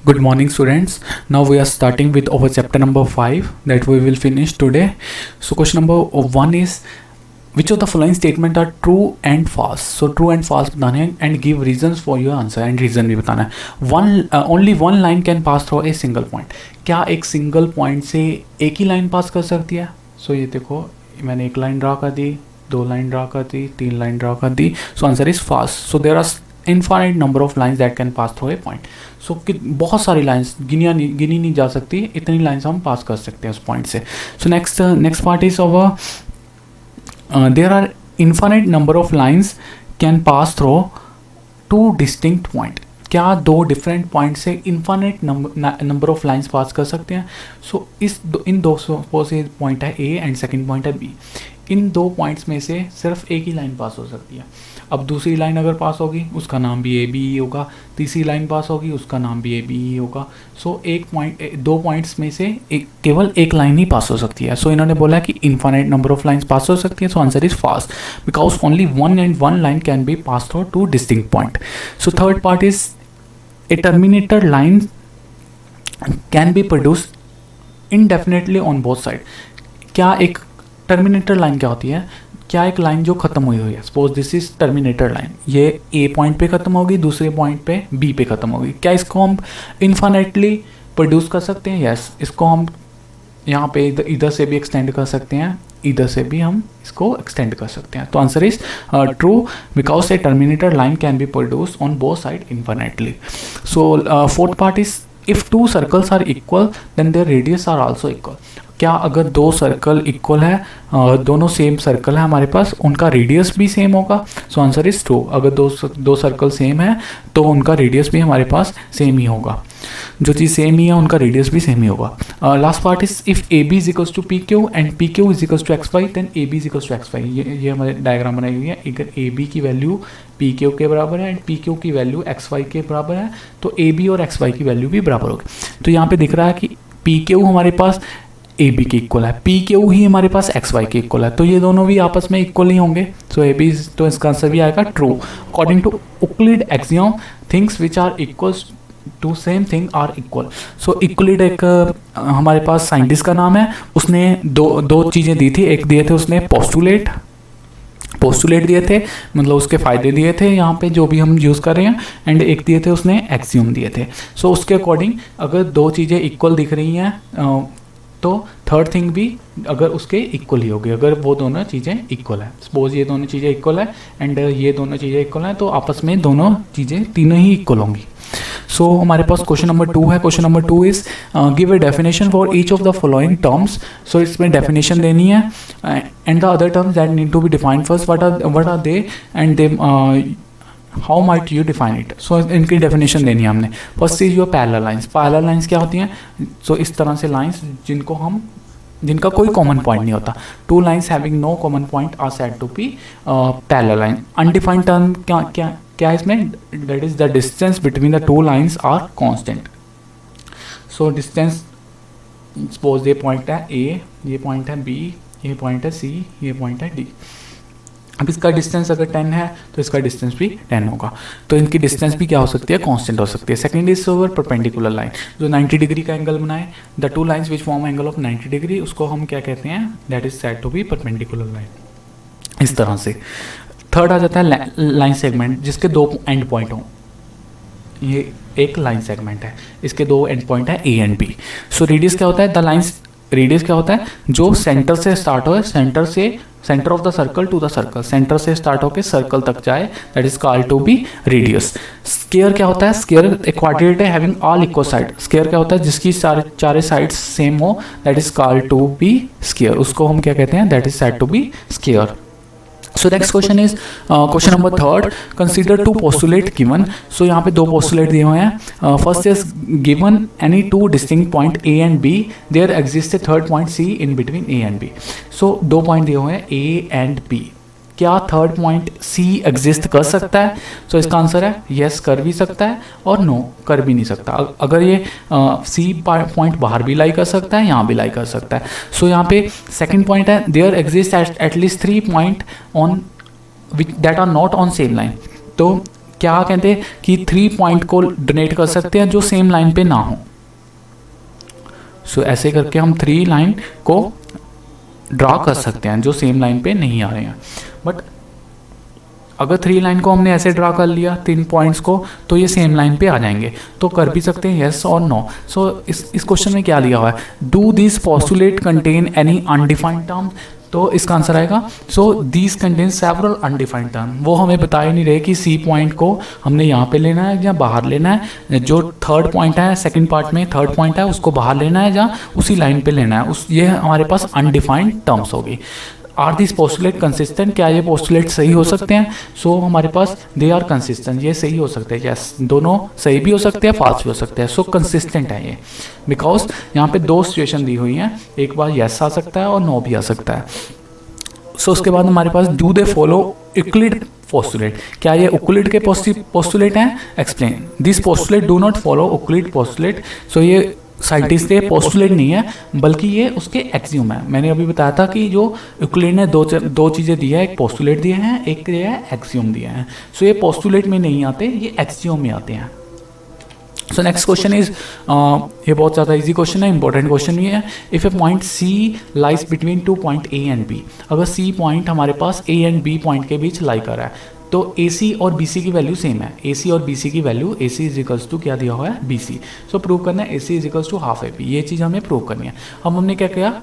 Good morning, students. Now we are starting with our chapter number 5 that we will finish today. So, question number 1 is which of the following statement are true and false? So, true and false बताने हैं and give reasons for your answer and reason भी बताना है. Only one line can pass through a single point. क्या एक single point से एक ही line pass कर सकती है? So, ये देखो मैंने एक line ड्रा कर दी, दो लाइन ड्रा कर दी, तीन लाइन ड्रा कर दी. So answer is fast. So there are infinite number of lines that can pass through a point. So बहुत सारी लाइंस गिनी नहीं जा सकती, इतनी लाइंस हम पास कर सकते हैं उस पॉइंट से. So next part is our there are infinite number of lines can pass through two distinct point. क्या दो डिफरेंट पॉइंट से infinite number of lines pass कर सकते हैं? सो इन दो से पॉइंट है ए एंड सेकंड पॉइंट है बी. इन दो पॉइंट्स में से सिर्फ एक ही लाइन पास हो सकती है. अब दूसरी लाइन अगर पास होगी उसका नाम भी ए बी ही होगा, तीसरी लाइन पास होगी उसका नाम भी ए बी ही होगा. सो दो पॉइंट्स में से केवल एक लाइन ही पास हो सकती है. सो इन्होंने बोला कि इनफाइनाइट नंबर ऑफ लाइंस पास हो सकती है. सो answer is fast because only one line can B pass through two distinct point. So third part is a terminator line can be produced indefinitely on both side. क्या एक terminator line क्या होती है? क्या एक लाइन जो खत्म हुई है, suppose this is terminator line, ये ए पॉइंट पे खत्म होगी, दूसरे पॉइंट पे बी पे खत्म होगी. क्या इसको हम इनफाइनाइटली प्रोड्यूस कर सकते हैं? यस. इसको हम यहाँ पे इधर से भी एक्सटेंड कर सकते हैं, इधर से भी हम इसको एक्सटेंड कर सकते हैं. तो answer is true because a terminator line can be produce on both side infinitely. So fourth part is if two circles are equal then their radius are also equal. क्या अगर दो सर्कल इक्वल है, दोनों same circle है हमारे पास, उनका radius भी same होगा? सो आंसर इज ट्रू. अगर दो सर्कल सेम है तो उनका रेडियस भी हमारे पास सेम ही होगा. जो चीज़ सेम ही है उनका रेडियस भी सेम ही होगा. Last part is if A B is equals to P Q and P Q is equals to X Y then A B is equals to X Y. ये हमारे डायग्राम बनाई हुई है. अगर ए बी की value P Q के बराबर है एंड पी क्यू की वैल्यू एक्स वाई के बराबर है तो ए बी और एक्स वाई की वैल्यू भी बराबर होगी. तो यहाँ पे दिख रहा है कि पी क्यू हमारे पास ए बी के इक्वल है, पी क्यू ही हमारे पास एक्स वाई के इक्वल है, तो ये दोनों भी आपस में इक्वल ही होंगे. सो ए बी, तो इसका आंसर भी आएगा true. According to Euclid axiom things which are equals to same thing are equal. So Euclid एक हमारे पास साइंटिस्ट का नाम है. उसने दो चीज़ें दी थी. एक दिए थे उसने पोस्टुलेट दिए थे, मतलब उसके फ़ायदे दिए थे यहाँ पे जो भी हम यूज़ कर रहे हैं, एंड एक दिए थे उसने एक्सियम दिए थे. सो उसके अकॉर्डिंग अगर दो चीज़ें इक्वल दिख रही हैं तो थर्ड थिंग भी अगर उसके इक्वल ही होगी, अगर वो दोनों चीज़ें इक्वल है. सपोज ये दोनों चीज़ें इक्वल है एंड ये दोनों चीज़ें इक्वल हैं तो आपस में दोनों चीज़ें तीनों ही इक्वल होंगी. सो हमारे पास क्वेश्चन नंबर 2 है. Question number 2 is give a definition for each of the following terms. So इसमें डेफिनेशन देनी है and the other terms that need to be defined first. What are they and they how might you define it. So इनकी definition देनी है हमने. First is your parallel lines. Parallel lines क्या होती हैं? सो इस तरह से लाइंस जिनका कोई कॉमन पॉइंट नहीं होता. Two lines having no common point are said to be parallel line. Undefined term क्या है इसमें? That is the distance between the two lines are constant. So distance, suppose ये पॉइंट है A, ये point है B, ये point है सी, ये पॉइंट है डी. अब इसका डिस्टेंस अगर 10 है तो इसका डिस्टेंस भी 10 होगा. तो इनकी डिस्टेंस भी क्या हो सकती है? कांस्टेंट हो सकती है. Second is our perpendicular line, जो 90 डिग्री का एंगल बनाए. The two lines which form angle of 90 degree, उसको हम क्या कहते हैं? That is said to be perpendicular line. इस तरह से. थर्ड आ जाता है लाइन सेगमेंट, जिसके दो एंड पॉइंट हों. ये एक लाइन सेगमेंट है, इसके दो एंड पॉइंट है A and B. So radius क्या होता है? द लाइंस रेडियस क्या होता है? जो सेंटर से स्टार्ट हो, centre of the circle to the circle, centre से स्टार्ट होकर सर्कल तक जाए, that is called to be radius. Square क्या होता है? स्क्वायर एक क्वाड्रेट है having all equal side. Square क्या होता है? जिसकी चारे साइड्स सेम हो, that is called to be square. उसको हम क्या कहते हैं? That is said to be square. So next question is question number 3. Consider to postulate given. So यहाँ पे दो पोस्टुलेट दिए हुए हैं. First is given any two distinct point A and B, there exist a third point C in between A and B. So दो point दिए हुए हैं ए एंड बी. क्या थर्ड पॉइंट सी एग्जिस्ट कर सकता है? सो इसका आंसर है यस, कर भी सकता है और नो, कर भी नहीं सकता. अगर ये सी पॉइंट बाहर भी लाई कर सकता है, यहाँ भी लाई कर सकता है. सो यहाँ पे सेकंड पॉइंट है there exist at least 3 point on that are not on same line. तो क्या कहते हैं कि 3 पॉइंट को डोनेट कर सकते हैं जो सेम लाइन पे ना हो। सो ऐसे करके हम 3 लाइन को ड्रा कर सकते हैं जो सेम लाइन पे नहीं आ रहे हैं। बट अगर 3 लाइन को हमने ऐसे ड्रा कर लिया 3 पॉइंट्स को, तो ये सेम लाइन पे आ जाएंगे। तो कर भी सकते हैं येस और नो। सो इस क्वेश्चन में क्या दिया हुआ है, do this postulate contain any undefined term, तो इसका आंसर आएगा so this contain several undefined term. वो हमें बता ही नहीं रहे कि सी पॉइंट को हमने यहाँ पे लेना है या बाहर लेना है। जो थर्ड पॉइंट है सेकंड पार्ट में थर्ड पॉइंट है उसको बाहर लेना है या उसी लाइन पे लेना है, उस ये हमारे पास अनडिफाइंड टर्म्स होगी। आर दिस पोस्टुलेट कंसिस्टेंट, क्या ये पोस्टुलेट सही हो सकते हैं? सो हमारे पास दे आर कंसिस्टेंट, ये सही हो सकते हैं। यस, दोनों सही भी हो सकते हैं फाल्स भी हो सकते हैं। सो कंसिस्टेंट है ये, बिकॉज यहाँ पे 2 सिचुएशन दी हुई हैं, एक बार यस आ सकता है और नो भी आ सकता है। सो उसके बाद हमारे पास do they follow Euclid postulate, क्या ये यूक्लिड के पोस्टुलेट हैं? Explain this postulate do not follow Euclid postulate. So ये साइंटिस्ट के पोस्टुलेट नहीं है बल्कि ये उसके एक्सियोम है। मैंने अभी बताया था कि जो यूक्लिड ने दो चीज़ें दी है, एक पोस्टुलेट दिए हैं, एक दिया है एक्सियोम दिए हैं। सो ये पोस्टुलेट में नहीं आते, ये एक्सियोम में आते हैं। सो नेक्स्ट क्वेश्चन इज, ये बहुत ज़्यादा इजी क्वेश्चन है, इंपॉर्टेंट क्वेश्चन भी है। If a point C lies between 2 point A and B, अगर सी पॉइंट हमारे पास ए एंड बी पॉइंट के बीच लाई कर रहा है, तो ए सी और बी सी की वैल्यू सेम है। ए सी और बी सी की value, A C is equals to क्या दिया हुआ है? B C. सो प्रूव करना है A C is equals to half A B, ये चीज़ हमें प्रूव करनी है। अब हमने क्या किया,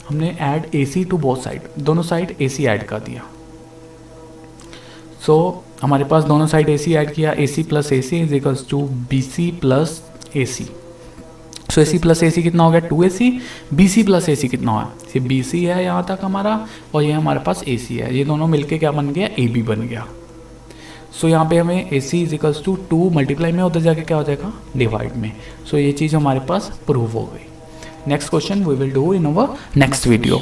हमने add A C to both side, दोनों साइड ए सी ऐड कर दिया। सो हमारे पास दोनों साइड ए सी ऐड किया, A C plus A C is equals to B C plus A C. So A C plus A C कितना हो गया? 2ac। B C plus A C कितना हुआ? ये बी सी है यहाँ तक हमारा, और ये हमारे पास ए सी है, ये दोनों मिलके क्या बन गया? ए बी बन गया। सो यहाँ पे हमें ए C is equals to 2 multiply में, उधर जाके क्या हो जाएगा? डिवाइड में। सो ये चीज़ हमारे पास प्रूव हो गई। Next question we will do in our next video.